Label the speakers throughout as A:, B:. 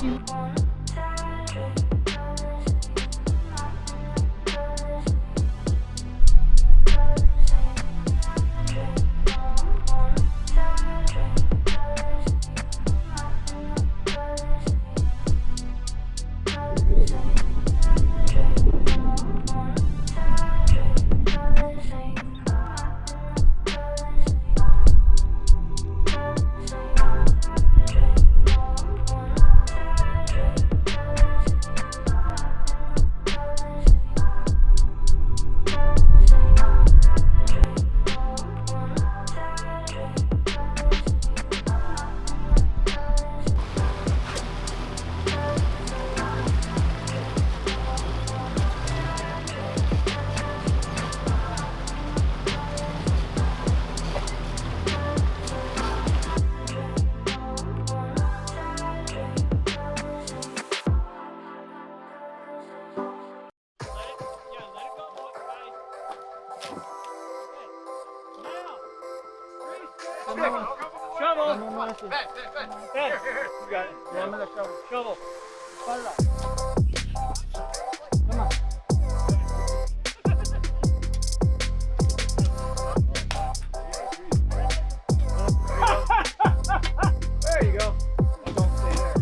A: you.
B: Shovel! Ben. You got it. Yeah, shovel. Come on. There you go. Don't stay there.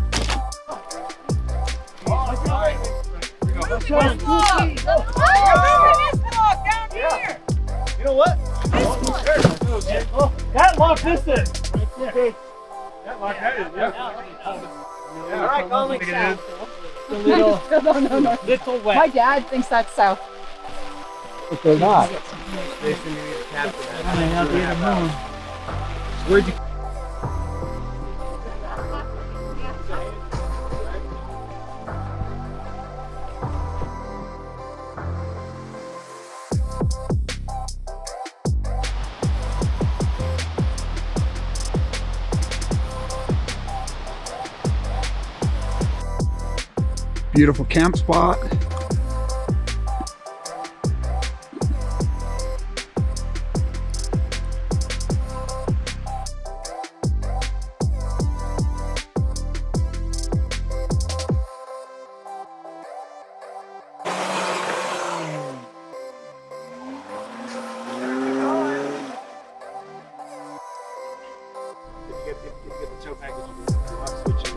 A: Down here.
B: You know what? That locked this in. Okay. That locked that in, yeah. All right, calling south. A little, little wet.
A: My dad thinks that's south.
C: But they're not.
B: Where'd you?
C: Beautiful camp spot.
B: If you get the tow package, you can switch it.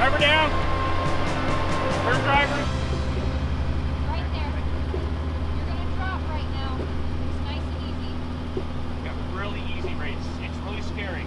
B: Driver down. Turn drivers.
D: Right there. You're gonna drop right now. It's nice and easy.
B: Got a really easy race. It's really scary.